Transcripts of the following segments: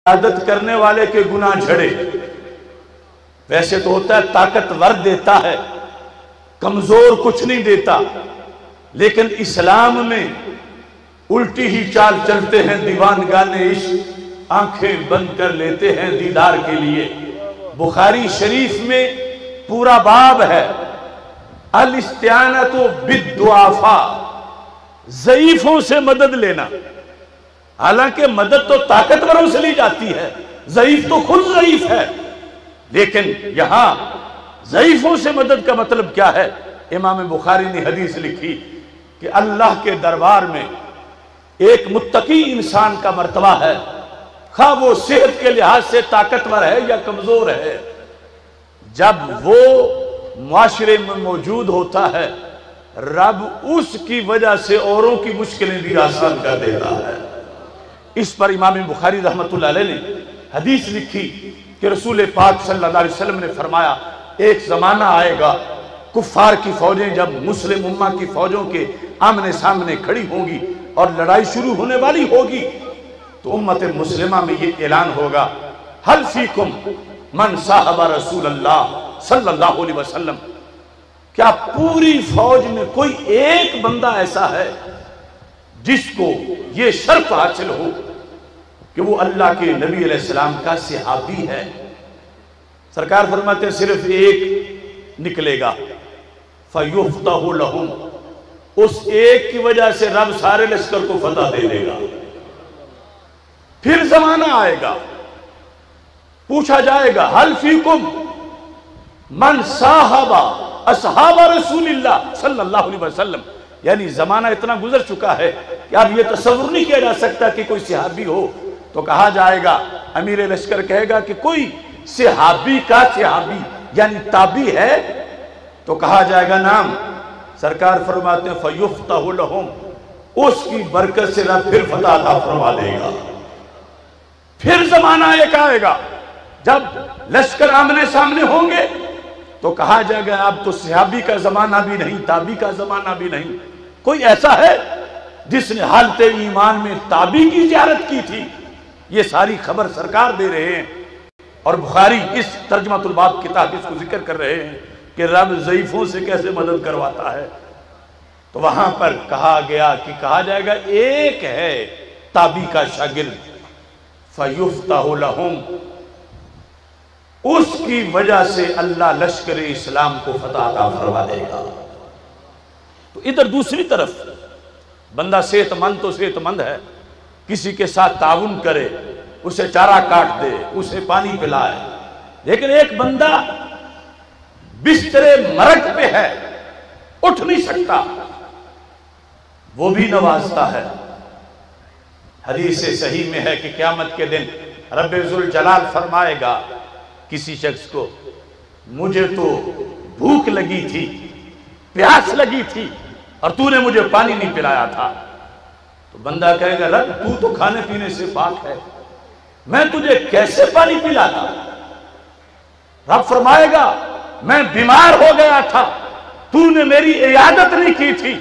عادت کرنے والے کے گناہ جھڑے. ویسے تو ہوتا ہے طاقتور دیتا ہے، کمزور کچھ نہیں دیتا، لیکن اسلام میں الٹی ہی چال چلتے ہیں دیوان گانے عشق، آنکھیں بند کر لیتے ہیں دیدار کے لیے. بخاری شریف میں پورا باب ہے الاستعانۃ بالضعفاء، ضعیفوں سے مدد لینا. حالانکہ مدد تو طاقتوروں سے لی جاتی ہے، ضعیف تو خود ضعیف ہے، لیکن یہاں ضعیفوں سے مدد کا مطلب کیا ہے؟ امام بخاری نے حدیث لکھی کہ اللہ کے دربار میں ایک متقی انسان کا مرتبہ ہے، خواہ وہ صحت کے لحاظ سے طاقتور ہے یا کمزور ہے، جب وہ معاشرے میں موجود ہوتا ہے رب اس کی وجہ سے اوروں کی مشکلیں بھی آسان کر دیتا ہے. اس پر امام بخاری رحمۃ اللہ علیہ نے حدیث لکھی کہ رسول پاک صلی اللہ علیہ وسلم نے فرمایا ایک زمانہ آئے گا کفار کی فوجیں جب مسلم امہ کی فوجوں کے آمنے سامنے کھڑی ہوں گی اور لڑائی شروع ہونے والی ہوگی تو امت مسلمہ میں یہ اعلان ہوگا حل فیکم من صاحب رسول اللہ صلی اللہ علیہ وسلم، کیا پوری فوج میں کوئی ایک بندہ ایسا ہے جس کو یہ شرف حاصل ہو کہ وہ اللہ کے نبی علیہ السلام کا صحابی ہے؟ سرکار فرماتے ہیں صرف ایک نکلے گا، فَيُفْتَحُ لَهُمْ، اس ایک کی وجہ سے رب سارے لشکر کو فتح دے دے گا. پھر زمانہ آئے گا پوچھا جائے گا حل فیکم من صاحب اصحاب رسول اللہ صلی اللہ علیہ وسلم، یعنی زمانہ اتنا گزر چکا ہے کہ اب یہ تصور نہیں کیا جا سکتا کہ کوئی صحابی ہو. تو کہا جائے گا، امیر لشکر کہے گا کہ کوئی صحابی کا صحابی یعنی تابعی ہے؟ تو کہا جائے گا نام. سرکار فرماتے ہیں فَيُفْتَحُ لَهُمْ، اس کی برکت سے رب پھر فتح عطا فرما دے گا. پھر زمانہ ایک آئے گا جب لشکر آمنے سامنے ہوں گے تو کہا جائے گا اب تو صحابی کا زمانہ بھی نہیں، تابعی کا زمانہ بھی نہیں. کوئی ایسا ہے جس نے حالت ایمان میں تابعی کی زیارت کی تھی؟ یہ ساری خبر سرکار دے رہے ہیں، اور بخاری اس ترجمۃ الباب کتاب اس کو ذکر کر رہے ہیں کہ رب ضعیفوں سے کیسے مدد کرواتا ہے. تو وہاں پر کہا گیا کہ کہا جائے گا ایک ہے تابعی کا شاگرد، فَيُفْتَحُ لَهُمْ، اس کی وجہ سے اللہ لشکر اسلام کو فتح عطا فرما دے گا. تو ادھر دوسری طرف بندہ صحت مند تو صحت مند ہے، کسی کے ساتھ تعاون کرے، اسے چارہ کاٹ دے، اسے پانی پلائے، لیکن ایک بندہ بستر مرگ پہ ہے، اٹھ نہیں سکتا، وہ بھی نوازتا ہے. حدیث صحیح میں ہے کہ قیامت کے دن رب ذوالجلال فرمائے گا کسی شخص کو مجھے تو بھوک لگی تھی، پیاس لگی تھی، اور تو نے مجھے پانی نہیں پلایا تھا. تو بندہ کہے گا رب تو تو کھانے پینے سے پاک ہے، میں تجھے کیسے پانی پلاتا؟ رب فرمائے گا میں بیمار ہو گیا تھا، تو نے میری عیادت نہیں کی تھی.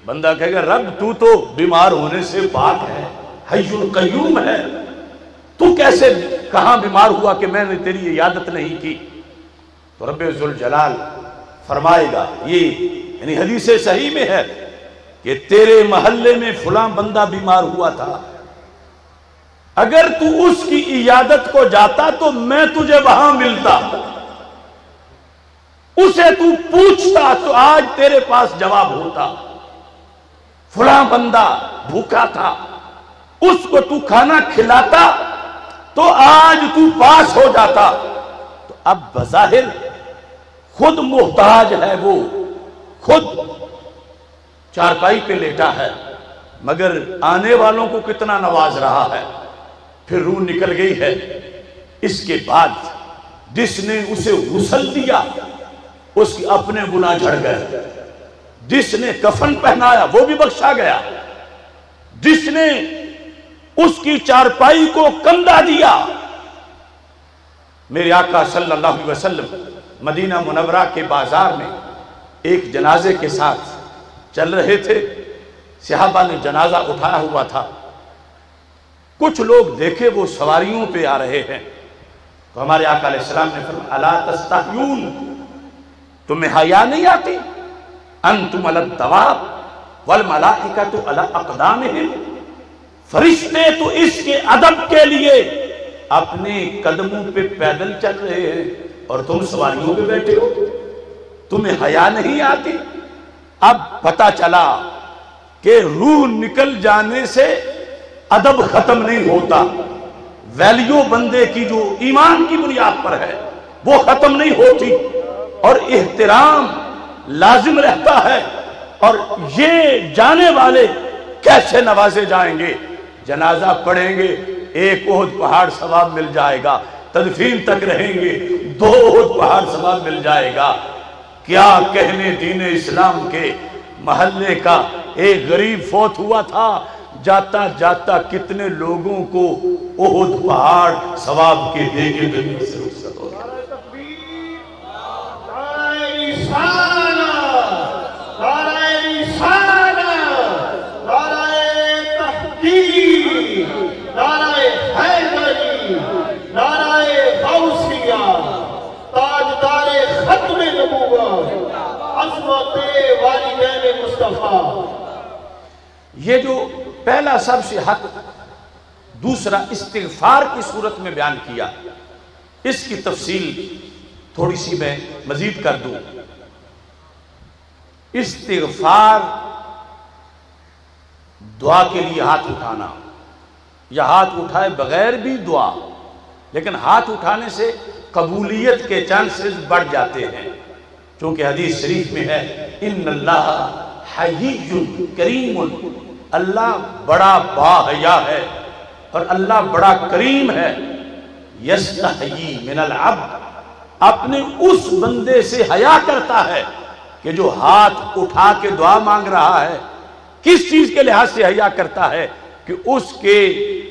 بندہ کہے گا رب تو تو بیمار ہونے سے پاک ہے، حی القیوم ہے، تو کیسے کہاں بیمار ہوا کہ میں نے تیری عیادت نہیں کی؟ تو رب ذوالجلال فرمائے گا، یہ یعنی حدیث صحیح میں ہے کہ تیرے محلے میں فلاں بندہ بیمار ہوا تھا، اگر تو اس کی عیادت کو جاتا تو میں تجھے وہاں ملتا، اسے تو پوچھتا تو آج تیرے پاس جواب ہوتا. فلاں بندہ بھوکا تھا، اس کو تو کھانا کھلاتا تو آج تو پاس ہو جاتا. تو اب بظاہر خود محتاج ہے، وہ خود چارپائی پہ لیٹا ہے، مگر آنے والوں کو کتنا نواز رہا ہے. پھر روح نکل گئی ہے. اس کے بعد جس نے اسے غسل دیا اس کی اپنے گناہ جھڑ گئے، جس نے کفن پہنایا وہ بھی بخشا گیا، جس نے اس کی چارپائی کو کندھا دیا. میرے آقا صلی اللہ علیہ وسلم مدینہ منورہ کے بازار میں ایک جنازے کے ساتھ چل رہے تھے، صحابہ نے جنازہ اٹھایا ہوا تھا. کچھ لوگ دیکھے وہ سواریوں پہ آ رہے ہیں تو ہمارے آقا علیہ السلام نے فرمایا الا تستحیون، تمہیں حیا نہیں آتی؟ انتم علی الدواب والملائکۃ علی اقدامہم، فرشتے تو اس کے ادب کے لیے اپنے قدموں پہ پیدل چل رہے ہیں اور تم سواریوں پہ بیٹھے ہو، تمہیں حیا نہیں آتی؟ اب پتہ چلا کہ روح نکل جانے سے ادب ختم نہیں ہوتا، ویلیو بندے کی جو ایمان کی بنیاد پر ہے وہ ختم نہیں ہوتی، اور احترام لازم رہتا ہے۔ اور یہ جانے والے کیسے نوازے جائیں گے؟ جنازہ پڑھیں گے، ایک احد پہاڑ ثواب مل جائے گا، تدفین تک رہیں گے، 2 احد پہاڑ ثواب مل جائے گا۔ کیا کہنے دین اسلام کے محلے کا ایک غریب فوت ہوا تھا، جاتا جاتا کتنے لوگوں کو احد پہاڑ ثواب کے دے کے دنیا سے رخصت ہو گیا۔ یہ جو پہلا سب سے حق، دوسرا استغفار کی صورت میں بیان کیا، اس کی تفصیل تھوڑی سی میں مزید کر دوں۔ استغفار دعا کے لیے ہاتھ اٹھانا، یا ہاتھ اٹھائے بغیر بھی دعا، لیکن ہاتھ اٹھانے سے قبولیت کے چانسز بڑھ جاتے ہیں، چونکہ حدیث شریف میں ہے ان اللہ حی کریم، اللہ بڑا باحیا ہے اور اللہ بڑا کریم ہے، یستحیی من العبد، اپنے اس بندے سے حیا کرتا ہے کہ جو ہاتھ اٹھا کے دعا مانگ رہا ہے۔ کس چیز کے لحاظ سے حیا کرتا ہے؟ کہ اس کے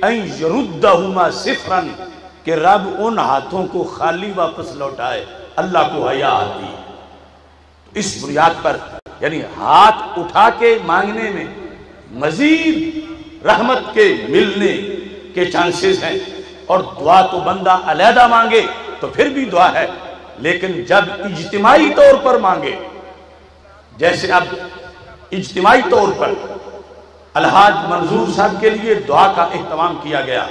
ان یردہما صفرا، کہ رب ان ہاتھوں کو خالی واپس لوٹائے، اللہ کو حیا آتی ہے۔ اس بنیاد پر یعنی ہاتھ اٹھا کے مانگنے میں مزید رحمت کے ملنے کے چانسز ہیں، اور دعا تو بندہ علیحدہ مانگے تو پھر بھی دعا ہے، لیکن جب اجتماعی طور پر مانگے، جیسے اب اجتماعی طور پر الحاج منظور صاحب کے لیے دعا کا اہتمام کیا گیا،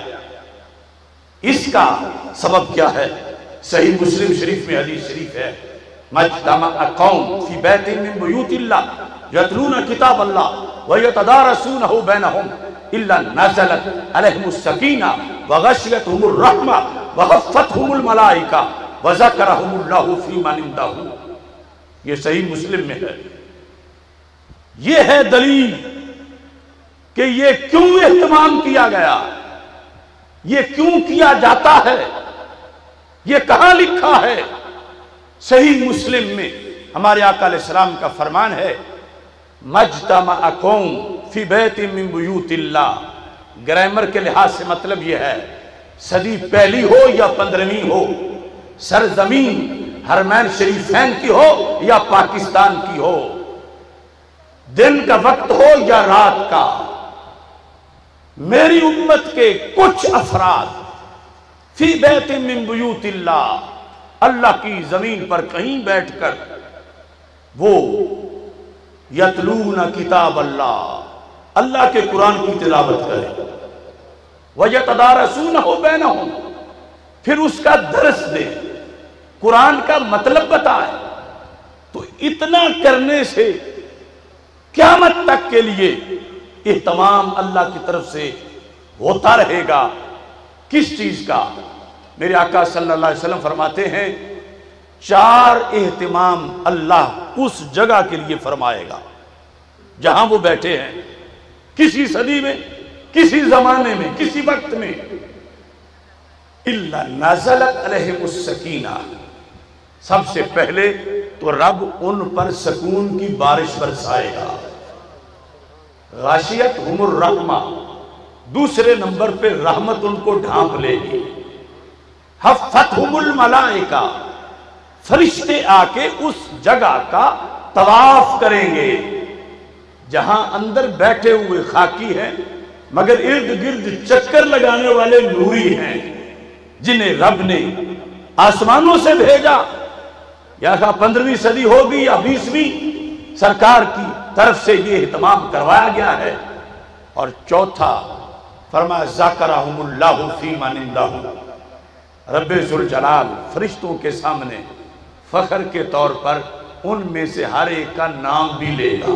اس کا سبب کیا ہے؟ صحیح مسلم شریف میں حدیث شریف ہے مجتمع قوم فی بیت من بیوت اللہ یتلون کتاب اللہ ویتدارسونہ بینہم الا نزلت علیہم السکینہ وغشیتہم الرحمہ وحفتہم الملائکہ وذکرہم اللہ فی من عندہ۔ یہ صحیح مسلم میں ہے۔ یہ ہے دلیل کہ یہ کیوں اہتمام کیا گیا، یہ کیوں کیا جاتا ہے، یہ کہاں لکھا ہے؟ صحیح مسلم میں ہمارے آقا علیہ السلام کا فرمان ہے مجتمع قوم فی بیت من بیوت اللہ۔ گرامر کے لحاظ سے مطلب یہ ہے صدی پہلی ہو یا 15ویں ہو، سرزمین حرمین شریفین کی ہو یا پاکستان کی ہو، دن کا وقت ہو یا رات کا، میری امت کے کچھ افراد فی بیت من بیوت اللہ، اللہ کی زمین پر کہیں بیٹھ کر وہ یتلون کتاب اللہ، اللہ کے قرآن کی تلاوت کریں، وَيَتَدَارَسُونَهُ بَيْنَهُمْ، پھر اس کا درس دیں، قرآن کا مطلب بتائیں۔ تو اتنا کرنے سے قیامت تک کے لیے اہتمام اللہ کی طرف سے ہوتا رہے گا۔ کس چیز کا؟ میرے آقا صلی اللہ علیہ وسلم فرماتے ہیں 4 اہتمام اللہ اس جگہ کے لیے فرمائے گا جہاں وہ بیٹھے ہیں، کسی صدی میں، کسی زمانے میں، کسی وقت میں۔ اِلَّا نَزَلَتْ عَلَيْهِمُ السَّكِينَةُ، سب سے پہلے تو رب ان پر سکون کی بارش برسائے گا، غاشیتہم الرحمہ، دوسرے نمبر پہ رحمت ان کو ڈھانپ لے گی، حفتہم الملائکہ، فرشتے آ کے اس جگہ کا طواف کریں گے جہاں اندر بیٹھے ہوئے خاکی ہیں، مگر ارد گرد چکر لگانے والے نوری ہیں جنہیں رب نے آسمانوں سے بھیجا. یا 15ویں صدی ہوگی یا 20ویں، سرکار کی طرف سے یہ اہتمام کروایا گیا ہے. اور چوتھا فرمایا ذاکرہم اللہ فی من عندہ، رب ذوالجلال فرشتوں کے سامنے فخر کے طور پر ان میں سے ہر ایک کا نام بھی لے گا.